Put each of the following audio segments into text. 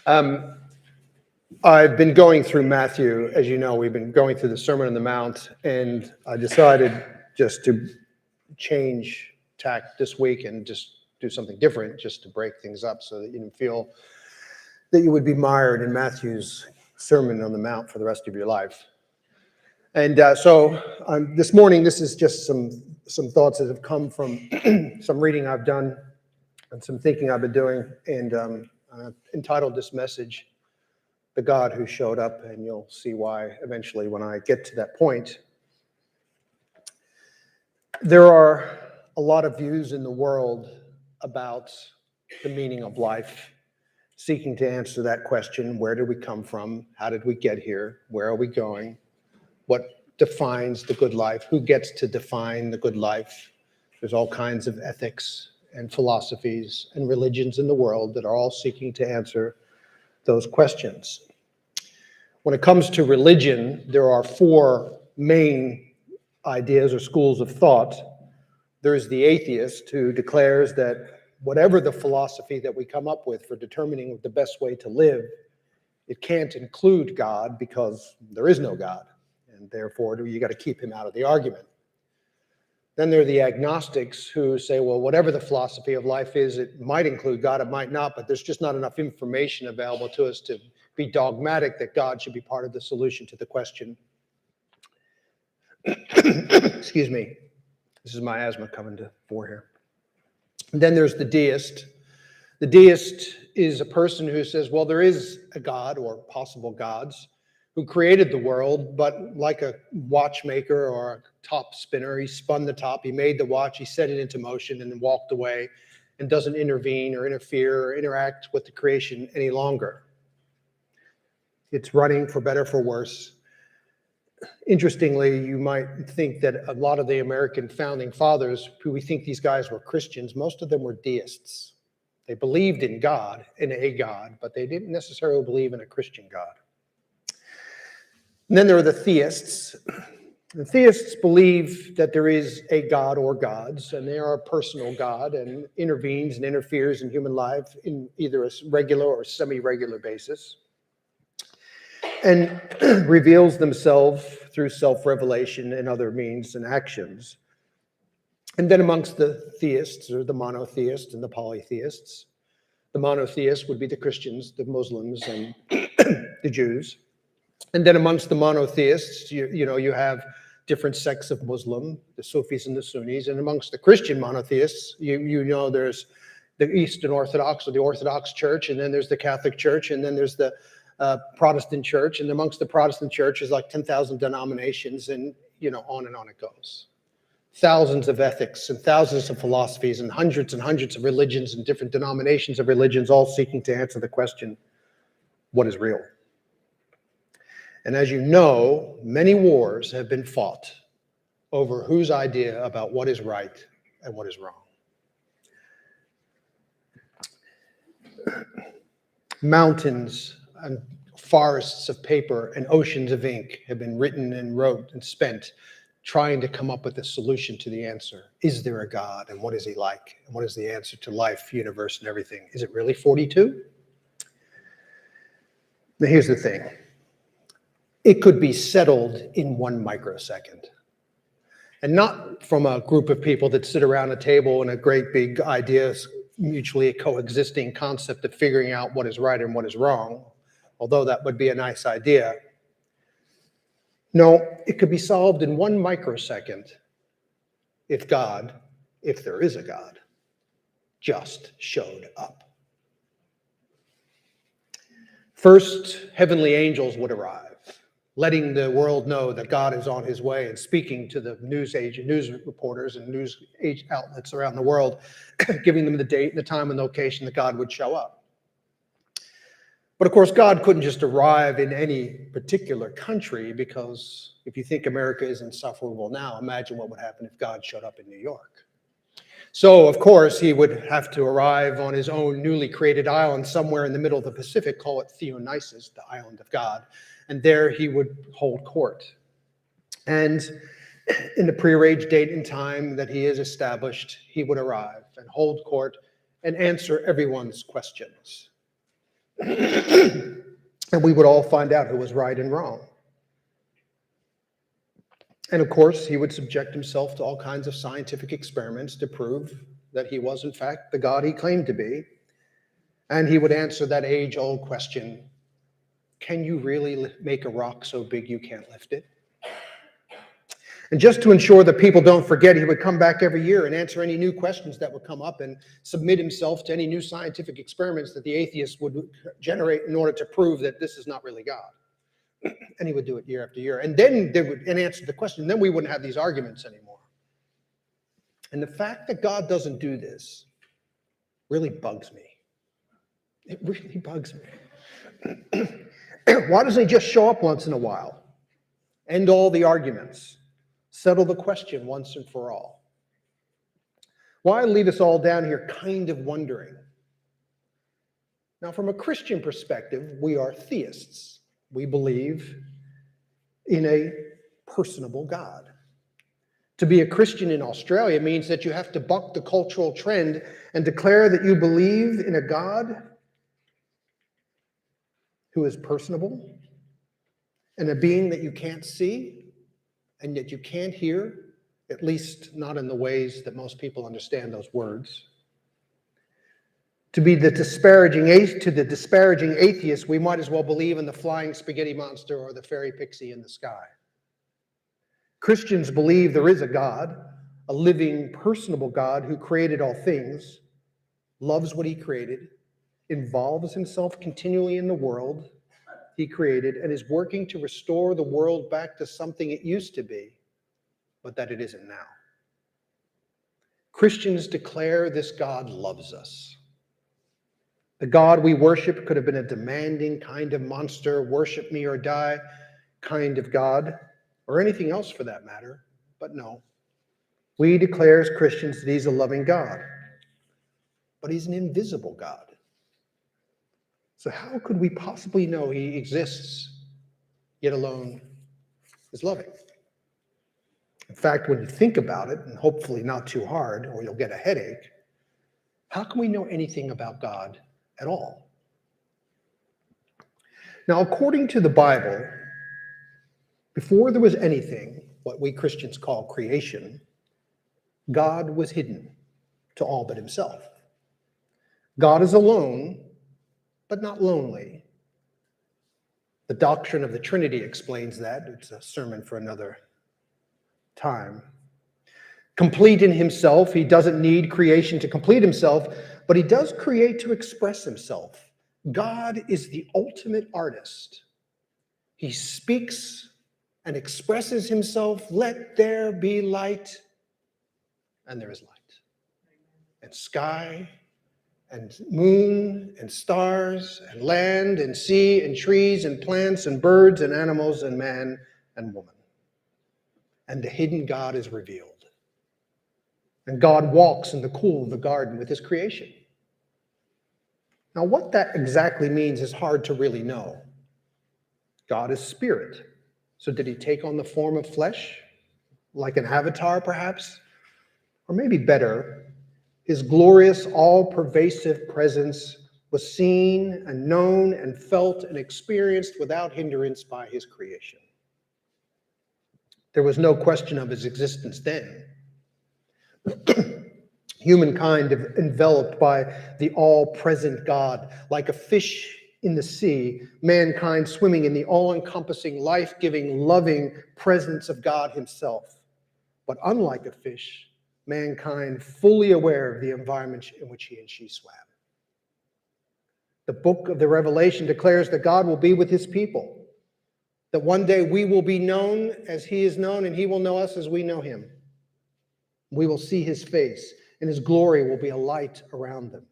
Um, I've been going through Matthew. As you know, we've been going through the Sermon on the Mount, and I decided just to change tack this week and just do something different, just to break things up so that you didn't feel that you would be mired in Matthew's Sermon on the Mount for the rest of your life. And this morning, this is just some thoughts that have come from some reading I've done and some thinking I've been doing, and I've entitled this message, "The God Who Showed Up," and you'll see why eventually when I get to that point. There are a lot of views in the world about the meaning of life, seeking to answer that question: where did we come from? How did we get here? Where are we going? What defines the good life? Who gets to define the good life? There's all kinds of ethics and philosophies and religions in the world that are all seeking to answer those questions. When it comes to religion, there are four main ideas or schools of thought. There is the atheist, who declares that whatever the philosophy that we come up with for determining the best way to live, it can't include God because there is no God, and therefore you got to keep him out of the argument. Then there are the agnostics, who say, well, whatever the philosophy of life is, it might include God, it might not, but there's just not enough information available to us to be dogmatic that God should be part of the solution to the question. Excuse me. This is my asthma coming to fore here. And then there's the deist. The deist is a person who says, well, there is a God or possible gods who created the world, but like a watchmaker or a top spinner, he spun the top, he made the watch, he set it into motion and then walked away and doesn't intervene or interfere or interact with the creation any longer. It's running for better, for worse. Interestingly, you might think that a lot of the American founding fathers, who we think these guys were Christians, most of them were deists. They believed in God, in a God, but they didn't necessarily believe in a Christian God. And then there are the theists. The theists believe that there is a God or gods, and they are a personal God and intervenes and interferes in human life in either a regular or semi-regular basis, and reveals themselves through self-revelation and other means and actions. And then amongst the theists are the monotheists and the polytheists. The monotheists would be the Christians, the Muslims, and the Jews. And then amongst the monotheists, you have different sects of Muslim, the Sufis and the Sunnis. And amongst the Christian monotheists, there's the Eastern Orthodox or the Orthodox Church, and then there's the Catholic Church, and then there's the Protestant Church. And amongst the Protestant Church is like 10,000 denominations, and on and on it goes. Thousands of ethics and thousands of philosophies and hundreds of religions and different denominations of religions, all seeking to answer the question, what is real? And as you know, many wars have been fought over whose idea about what is right and what is wrong. Mountains and forests of paper and oceans of ink have been written and wrote and spent trying to come up with a solution to the answer. Is there a God, and what is he like? And what is the answer to life, universe, and everything? Is it really 42? Now here's the thing. It could be settled in 1 microsecond. And not from a group of people that sit around a table and a great big ideas, mutually coexisting concept of figuring out what is right and what is wrong, although that would be a nice idea. No, it could be solved in 1 microsecond if there is a God, just showed up. First, heavenly angels would arrive, letting the world know that God is on his way and speaking to the news reporters and news outlets around the world, giving them the date and the time and location that God would show up. But of course, God couldn't just arrive in any particular country, because if you think America is insufferable now, imagine what would happen if God showed up in New York. So, of course, he would have to arrive on his own newly created island somewhere in the middle of the Pacific, call it Dionysus, the island of God. And there he would hold court. And in the prearranged date and time that he has established, he would arrive and hold court and answer everyone's questions. And we would all find out who was right and wrong. And of course, he would subject himself to all kinds of scientific experiments to prove that he was, in fact, the God he claimed to be. And he would answer that age-old question, can you really make a rock so big you can't lift it? And just to ensure that people don't forget, he would come back every year and answer any new questions that would come up and submit himself to any new scientific experiments that the atheists would generate in order to prove that this is not really God. And he would do it year after year. And then they would answer the question. Then we wouldn't have these arguments anymore. And the fact that God doesn't do this really bugs me. It really bugs me. Why doesn't he just show up once in a while? End all the arguments. Settle the question once and for all. Why leave us all down here kind of wondering? Now, from a Christian perspective, we are theists. We believe in a personable God. To be a Christian in Australia means that you have to buck the cultural trend and declare that you believe in a God who is personable and a being that you can't see and yet you can't hear, at least not in the ways that most people understand those words. To the disparaging atheist, we might as well believe in the flying spaghetti monster or the fairy pixie in the sky. Christians believe there is a God, a living, personable God who created all things, loves what he created, involves himself continually in the world he created, and is working to restore the world back to something it used to be, but that it isn't now. Christians declare this God loves us. The God we worship could have been a demanding kind of monster, worship me or die kind of God, or anything else for that matter, but no. We declare as Christians that he's a loving God, but he's an invisible God. So how could we possibly know he exists, yet alone is loving? In fact, when you think about it, and hopefully not too hard, or you'll get a headache, how can we know anything about God at all? Now, according to the Bible, before there was anything, what we Christians call creation, God was hidden to all but himself. God is alone, but not lonely. The doctrine of the Trinity explains that. It's a sermon for another time. Complete in himself, he doesn't need creation to complete himself, but he does create to express himself. God is the ultimate artist. He speaks and expresses himself, let there be light, and there is light. And sky, and moon, and stars, and land, and sea, and trees, and plants, and birds, and animals, and man, and woman. And the hidden God is revealed. And God walks in the cool of the garden with his creation. Now, what that exactly means is hard to really know. God is spirit. So did he take on the form of flesh, like an avatar perhaps? Or maybe better, his glorious, all-pervasive presence was seen and known and felt and experienced without hindrance by his creation. There was no question of his existence then. Humankind enveloped by the all-present God, like a fish in the sea, mankind swimming in the all-encompassing, life-giving, loving presence of God himself. But unlike a fish, mankind fully aware of the environment in which he and she swam. The book of the Revelation declares that God will be with his people, that one day we will be known as he is known, and he will know us as we know him. We will see his face, and his glory will be a light around them.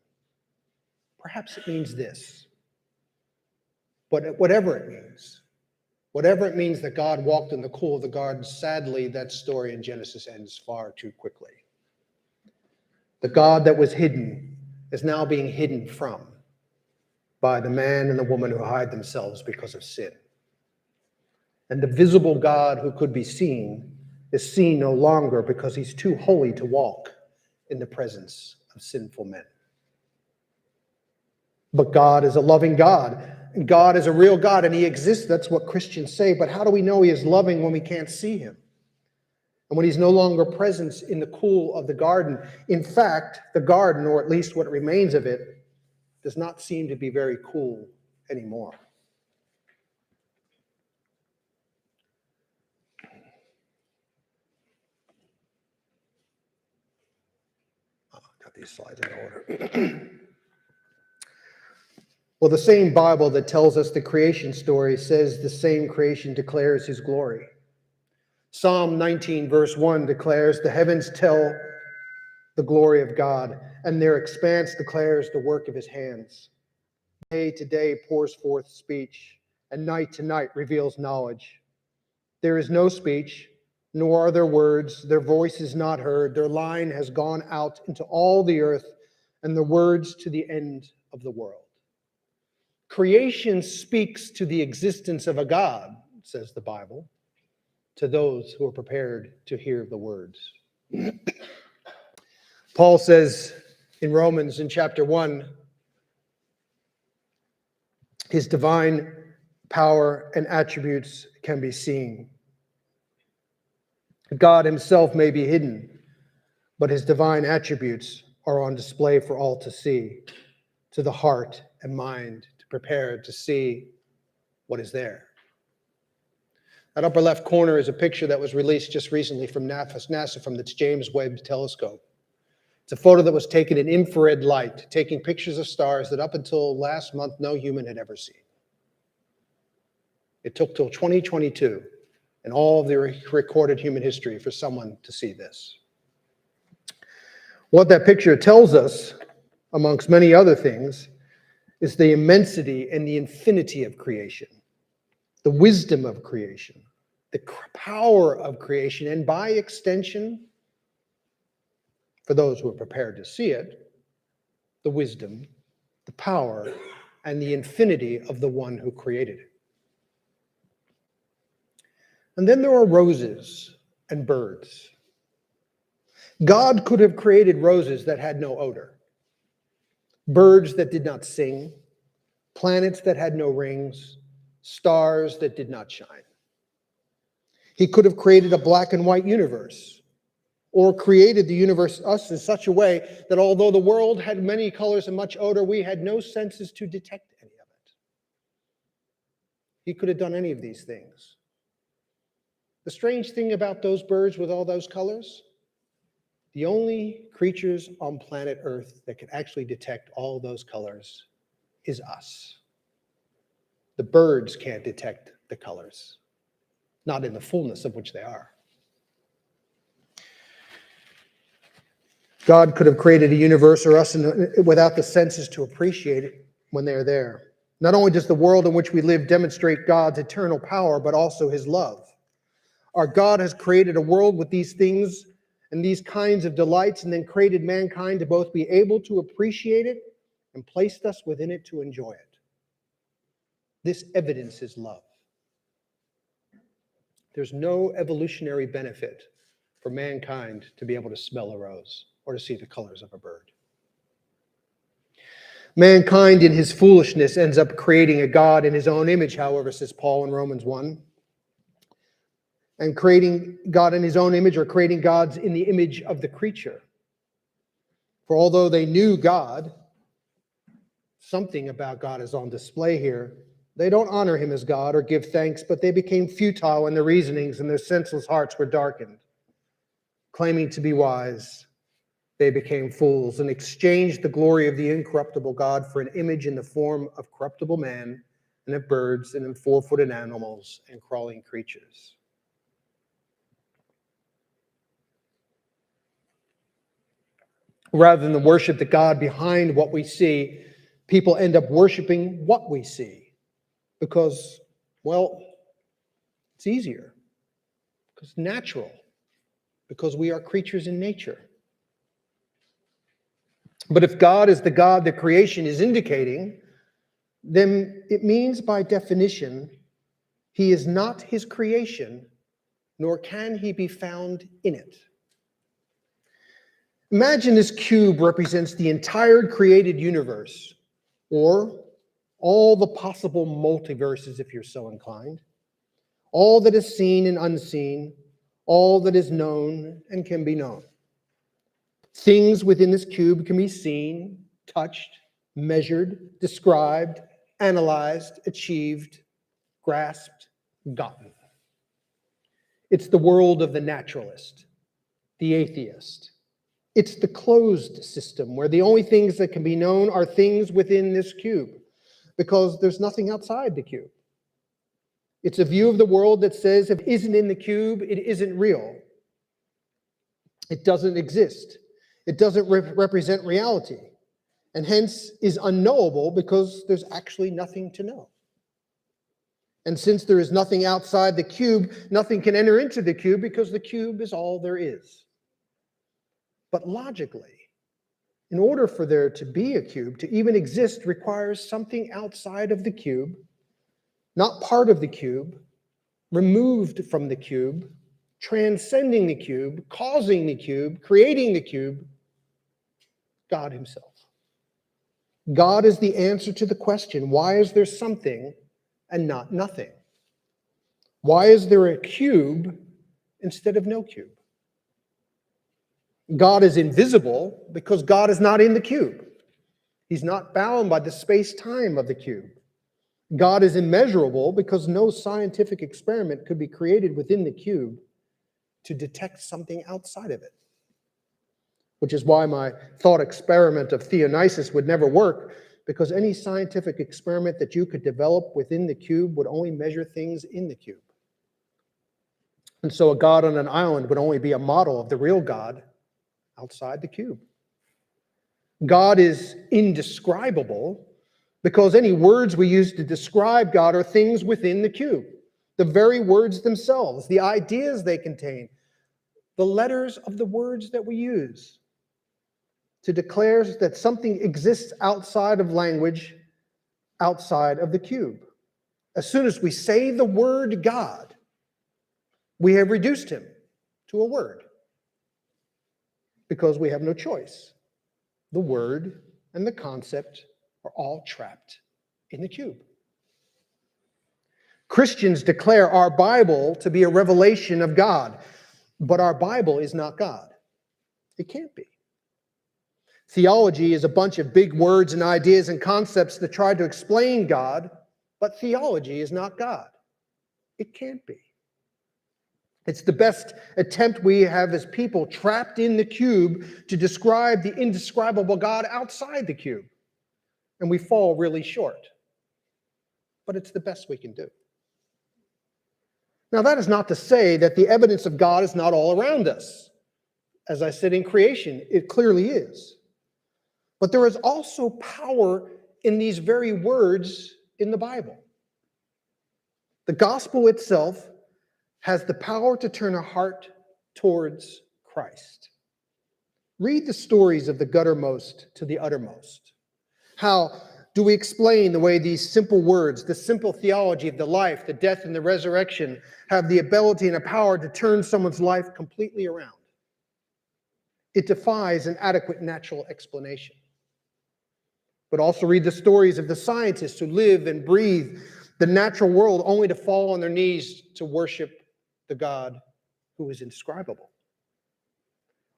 Perhaps it means this. But whatever it means that God walked in the cool of the garden, sadly, that story in Genesis ends far too quickly. The God that was hidden is now being hidden from by the man and the woman who hide themselves because of sin. And the visible God who could be seen is seen no longer because he's too holy to walk in the presence of sinful men. But God is a loving God. And God is a real God, and he exists. That's what Christians say. But how do we know he is loving when we can't see him? And when he's no longer present in the cool of the garden? In fact, the garden, or at least what remains of it, does not seem to be very cool anymore. Got these slides in order. Well, the same Bible that tells us the creation story says the same creation declares his glory. Psalm 19, verse 1 declares, "The heavens tell the glory of God, and their expanse declares the work of his hands. Day to day pours forth speech, and night to night reveals knowledge. There is no speech, nor are there words. Their voice is not heard. Their line has gone out into all the earth, and the words to the end of the world." Creation speaks to the existence of a God, says the Bible, to those who are prepared to hear the words. Paul says in Romans in chapter 1, his divine power and attributes can be seen. God himself may be hidden, but his divine attributes are on display for all to see, to the heart and mind to prepare to see what is there. That upper left corner is a picture that was released just recently from NASA from the James Webb Telescope. It's a photo that was taken in infrared light, taking pictures of stars that up until last month no human had ever seen. It took till 2022 and all of the recorded human history for someone to see this. What that picture tells us, amongst many other things, is the immensity and the infinity of creation, the wisdom of creation, the power of creation, and by extension, for those who are prepared to see it, the wisdom, the power, and the infinity of the one who created it. And then there are roses and birds. God could have created roses that had no odor, birds that did not sing, planets that had no rings, stars that did not shine. He could have created a black and white universe, or created the universe, us, in such a way that although the world had many colors and much odor, we had no senses to detect any of it. He could have done any of these things. The strange thing about those birds with all those colors, the only creatures on planet Earth that can actually detect all those colors is us. The birds can't detect the colors, not in the fullness of which they are. God could have created a universe or us without the senses to appreciate it when they're there. Not only does the world in which we live demonstrate God's eternal power, but also his love. Our God has created a world with these things and these kinds of delights, and then created mankind to both be able to appreciate it and placed us within it to enjoy it. This evidences love. There's no evolutionary benefit for mankind to be able to smell a rose or to see the colors of a bird. Mankind in his foolishness ends up creating a God in his own image, however, says Paul in Romans 1. And creating God in his own image, or creating gods in the image of the creature. For although they knew God, something about God is on display here. They don't honor him as God or give thanks, but they became futile in their reasonings, and their senseless hearts were darkened. Claiming to be wise, they became fools and exchanged the glory of the incorruptible God for an image in the form of corruptible man, and of birds, and of four-footed animals, and crawling creatures. Rather than worship the God behind what we see, people end up worshiping what we see. Because, well, it's easier. Because it's natural. Because we are creatures in nature. But if God is the God that creation is indicating, then it means by definition, he is not his creation, nor can he be found in it. Imagine this cube represents the entire created universe, or all the possible multiverses if you're so inclined, all that is seen and unseen, all that is known and can be known. Things within this cube can be seen, touched, measured, described, analyzed, achieved, grasped, gotten. It's the world of the naturalist, the atheist. It's the closed system where the only things that can be known are things within this cube because there's nothing outside the cube. It's a view of the world that says if it isn't in the cube, it isn't real. It doesn't exist. It doesn't represent reality, and hence is unknowable because there's actually nothing to know. And since there is nothing outside the cube, nothing can enter into the cube because the cube is all there is. But logically, in order for there to be a cube, to even exist, requires something outside of the cube, not part of the cube, removed from the cube, transcending the cube, causing the cube, creating the cube, God himself. God is the answer to the question, why is there something and not nothing? Why is there a cube instead of no cube? God is invisible because God is not in the cube. He's not bound by the space-time of the cube. God is immeasurable because no scientific experiment could be created within the cube to detect something outside of it. Which is why my thought experiment of Theonisis would never work, because any scientific experiment that you could develop within the cube would only measure things in the cube. And so a God on an island would only be a model of the real God outside the cube. God is indescribable because any words we use to describe God are things within the cube. The very words themselves, the ideas they contain, the letters of the words that we use to declare that something exists outside of language, outside of the cube. As soon as we say the word God, we have reduced him to a word because we have no choice. The word and the concept are all trapped in the cube. Christians declare our Bible to be a revelation of God, but our Bible is not God. It can't be. Theology is a bunch of big words and ideas and concepts that try to explain God, but theology is not God. It can't be. It's the best attempt we have as people trapped in the cube to describe the indescribable God outside the cube. And we fall really short. But it's the best we can do. Now, that is not to say that the evidence of God is not all around us. As I said in creation, it clearly is. But there is also power in these very words in the Bible. The gospel itself has the power to turn a heart towards Christ. Read the stories of the guttermost to the uttermost. How do we explain the way these simple words, the simple theology of the life, the death, and the resurrection have the ability and the power to turn someone's life completely around? It defies an adequate natural explanation. But also read the stories of the scientists who live and breathe the natural world only to fall on their knees to worship the God who is indescribable.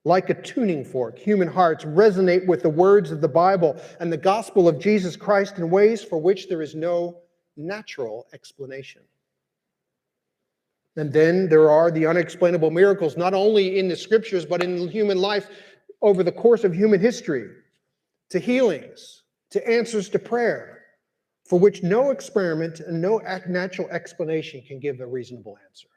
Like a tuning fork, human hearts resonate with the words of the Bible and the gospel of Jesus Christ in ways for which there is no natural explanation. And then there are the unexplainable miracles, not only in the scriptures, but in human life over the course of human history, to healings, to answers to prayer, for which no experiment and no natural explanation can give a reasonable answer.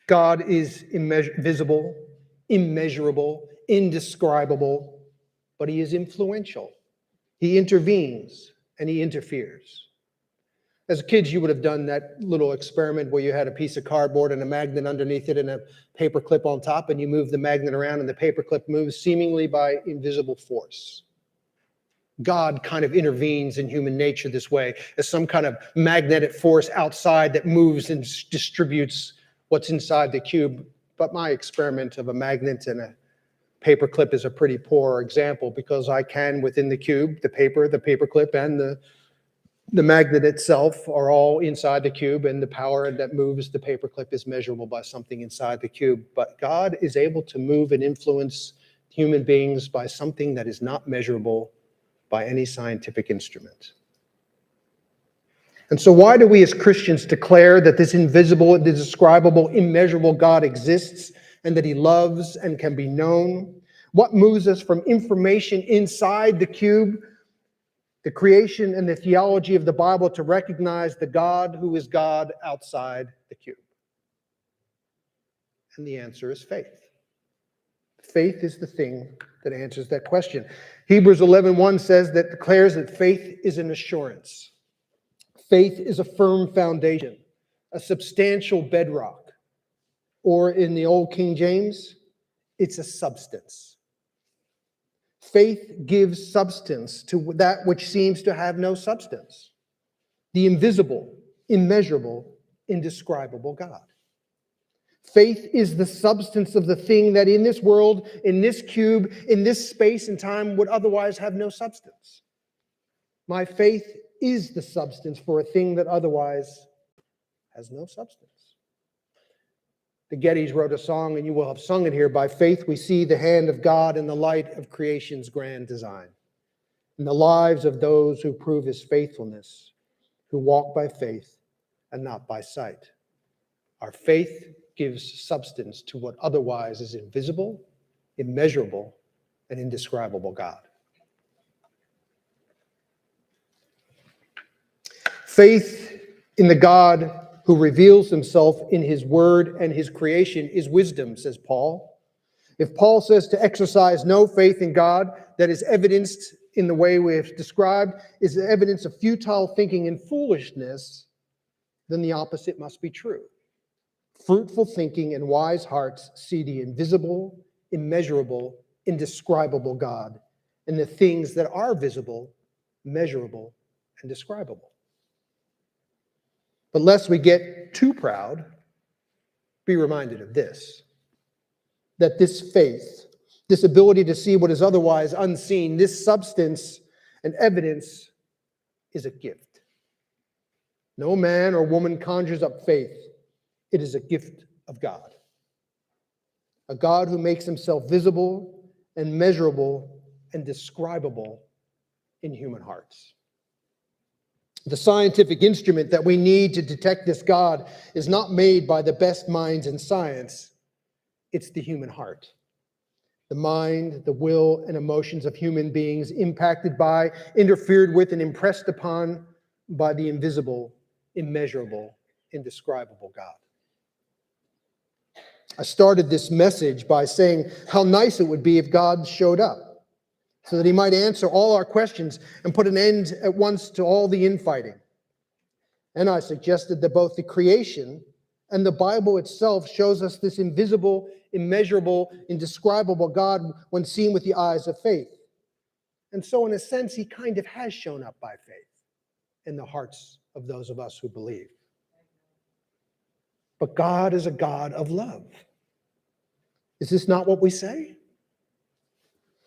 God is invisible, immeasurable, indescribable, but he is influential. He intervenes and he interferes. As kids, you would have done that little experiment where you had a piece of cardboard and a magnet underneath it and a paper clip on top, and you move the magnet around and the paper clip moves seemingly by invisible force. God kind of intervenes in human nature this way, as some kind of magnetic force outside that moves and distributes what's inside the cube but my experiment of a magnet and a paper clip is a pretty poor example, because I can, within the cube, the paper clip, and the magnet itself are all inside the cube, and the power that moves the paperclip is measurable by something inside the cube. But God is able to move and influence human beings by something that is not measurable by any scientific instrument. And so why do we as Christians declare that this invisible, indescribable, immeasurable God exists, and that he loves and can be known? What moves us from information inside the cube, the creation and the theology of the Bible, to recognize the God who is God outside the cube? And the answer is faith. Faith is the thing that answers that question. Hebrews 11:1 says that declares that faith is an assurance. Faith is a firm foundation, a substantial bedrock. Or in the old King James, it's a substance. Faith gives substance to that which seems to have no substance. The invisible, immeasurable, indescribable God. Faith is the substance of the thing that in this world, in this cube, in this space and time would otherwise have no substance. My faith is the substance for a thing that otherwise has no substance. The Gettys wrote a song, and you will have sung it here. By faith we see the hand of God in the light of creation's grand design, in the lives of those who prove his faithfulness, who walk by faith and not by sight. Our faith gives substance to what otherwise is invisible, immeasurable, and indescribable God. Faith in the God who reveals himself in his word and his creation is wisdom, says Paul. If Paul says to exercise no faith in God, that is evidenced in the way we have described, is evidence of futile thinking and foolishness, then the opposite must be true. Fruitful thinking and wise hearts see the invisible, immeasurable, indescribable God and the things that are visible, measurable, and describable. But lest we get too proud, be reminded of this, that this faith, this ability to see what is otherwise unseen, this substance and evidence is a gift. No man or woman conjures up faith. It is a gift of God. A God who makes himself visible and measurable and describable in human hearts. The scientific instrument that we need to detect this God is not made by the best minds in science. It's the human heart. The mind, the will, and emotions of human beings impacted by, interfered with, and impressed upon by the invisible, immeasurable, indescribable God. I started this message by saying how nice it would be if God showed up, so that he might answer all our questions and put an end at once to all the infighting. And I suggested that both the creation and the Bible itself shows us this invisible, immeasurable, indescribable God when seen with the eyes of faith. And so in a sense, he kind of has shown up by faith in the hearts of those of us who believe. But God is a God of love. Is this not what we say?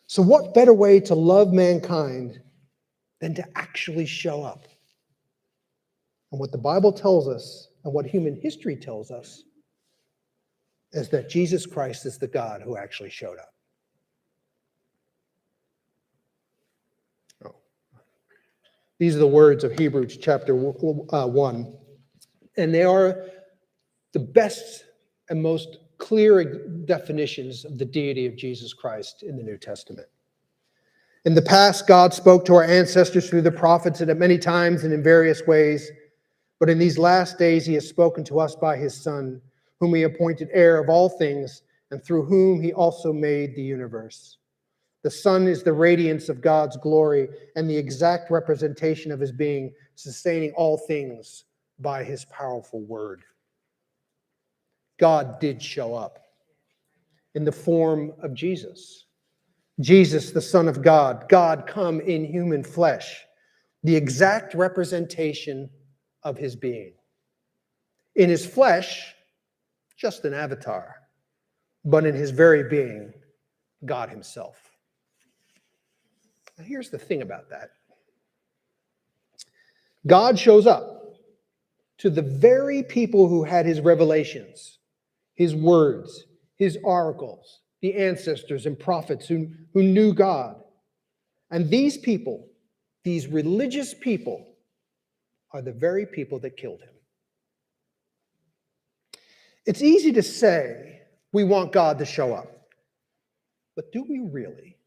So what better way to love mankind than to actually show up? And what the Bible tells us and what human history tells us is that Jesus Christ is the God who actually showed up. Oh. These are the words of Hebrews chapter 1. And they are the best and most clear definitions of the deity of Jesus Christ in the New Testament. In the past, God spoke to our ancestors through the prophets and at many times and in various ways. But in these last days, he has spoken to us by his Son, whom he appointed heir of all things, and through whom he also made the universe. The Son is the radiance of God's glory and the exact representation of his being, sustaining all things by his powerful word. God did show up in the form of Jesus. Jesus, the Son of God, God come in human flesh, the exact representation of his being. In his flesh, just an avatar. but in his very being, God himself. Now, here's the thing about that. God shows up to the very people who had his revelations, his words, his oracles, the ancestors and prophets who knew God. And these people, these religious people, are the very people that killed him. It's easy to say we want God to show up, but do we really?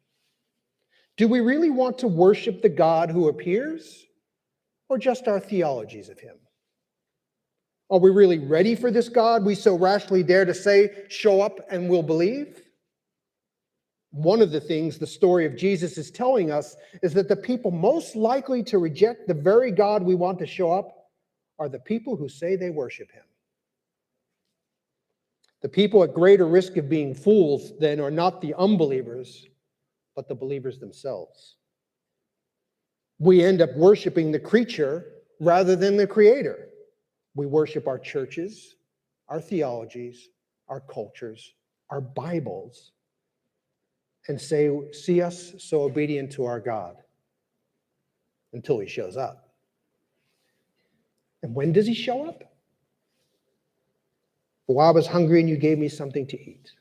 Do we really want to worship the God who appears, or just our theologies of him? Are we really ready for this God we so rashly dare to say, show up and we'll believe? One of the things the story of Jesus is telling us is that the people most likely to reject the very God we want to show up are the people who say they worship him. The people at greater risk of being fools then are not the unbelievers, but the believers themselves. We end up worshiping the creature rather than the creator. We worship our churches, our theologies, our cultures, our Bibles, and say, see us so obedient to our God until he shows up. And when does he show up? Well, I was hungry and you gave me something to eat.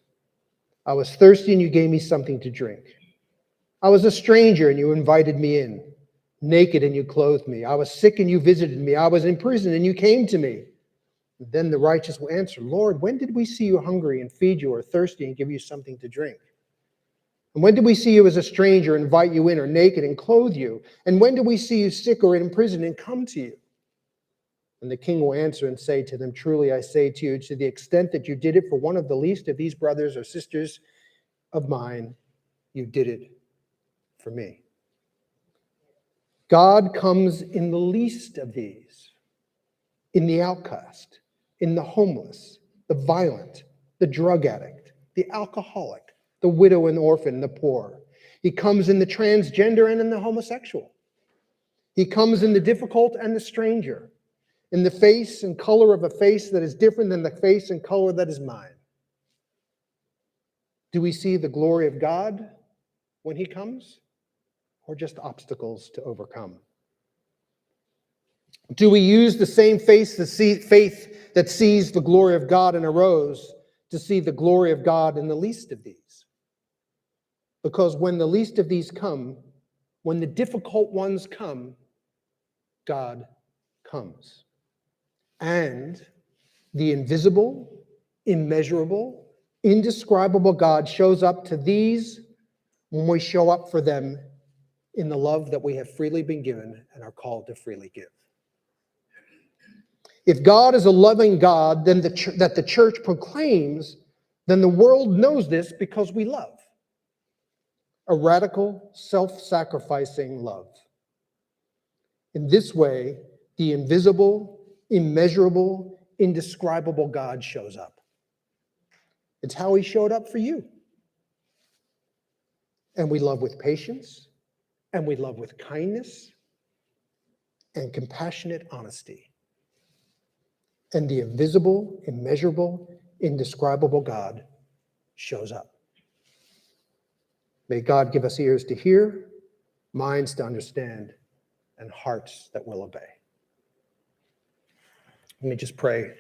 I was thirsty and you gave me something to drink. I was a stranger and you invited me in. Naked and you clothed me. I was sick and you visited me. I was in prison and you came to me. And then the righteous will answer, Lord, when did we see you hungry and feed you, or thirsty and give you something to drink? And when did we see you as a stranger, invite you in, or naked and clothe you? And when did we see you sick or in prison and come to you? And the king will answer and say to them, truly I say to you, to the extent that you did it for one of the least of these brothers or sisters of mine, you did it for me. God comes in the least of these, in the outcast, in the homeless, the violent, the drug addict, the alcoholic, the widow and orphan, the poor. He comes in the transgender and in the homosexual. He comes in the difficult and the stranger, in the face and color of a face that is different than the face and color that is mine. Do we see the glory of God when he comes, or just obstacles to overcome? Do we use the same faith that sees the glory of God in a rose to see the glory of God in the least of these? Because when the least of these come, when the difficult ones come, God comes. And the invisible, immeasurable, indescribable God shows up to these when we show up for them in the love that we have freely been given and are called to freely give. If God is a loving God then that the church proclaims, then the world knows this because we love. A radical, self-sacrificing love. In this way, the invisible, immeasurable, indescribable God shows up. It's how he showed up for you. And we love with patience, and we love with kindness and compassionate honesty. And the invisible, immeasurable, indescribable God shows up. May God give us ears to hear, minds to understand, and hearts that will obey. Let me just pray.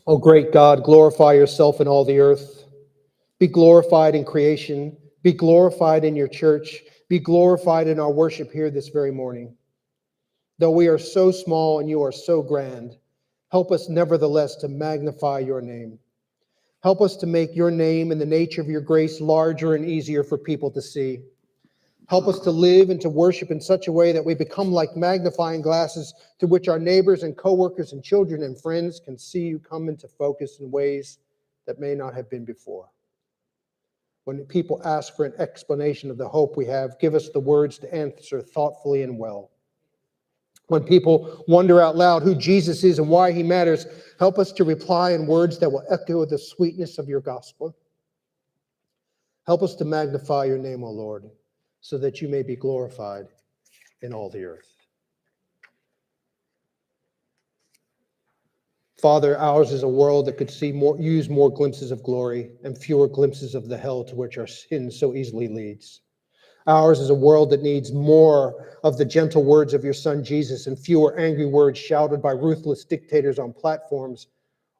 O great God, glorify yourself in all the earth. Be glorified in creation. Be glorified in your church. Be glorified in our worship here this very morning. Though we are so small and you are so grand, help us nevertheless to magnify your name. Help us to make your name and the nature of your grace larger and easier for people to see. Help us to live and to worship in such a way that we become like magnifying glasses to which our neighbors and coworkers and children and friends can see you come into focus in ways that may not have been before. When people ask for an explanation of the hope we have, give us the words to answer thoughtfully and well. When people wonder out loud who Jesus is and why he matters, help us to reply in words that will echo the sweetness of your gospel. Help us to magnify your name, O Lord, so that you may be glorified in all the earth. Father, ours is a world that could use more glimpses of glory and fewer glimpses of the hell to which our sin so easily leads. Ours is a world that needs more of the gentle words of your Son Jesus and fewer angry words shouted by ruthless dictators on platforms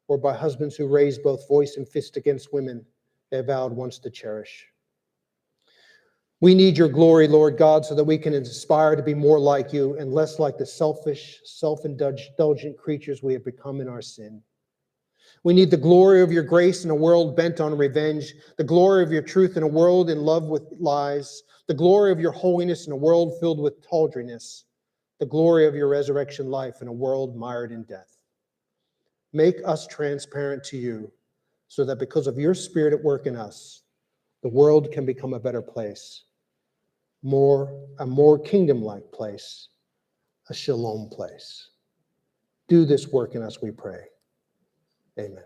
or by husbands who raise both voice and fist against women they vowed once to cherish. We need your glory, Lord God, so that we can aspire to be more like you and less like the selfish, self-indulgent creatures we have become in our sin. We need the glory of your grace in a world bent on revenge, the glory of your truth in a world in love with lies, the glory of your holiness in a world filled with tawdriness, the glory of your resurrection life in a world mired in death. Make us transparent to you so that because of your Spirit at work in us, the world can become a better place, a more kingdom-like place, a shalom place. Do this work in us, we pray. Amen.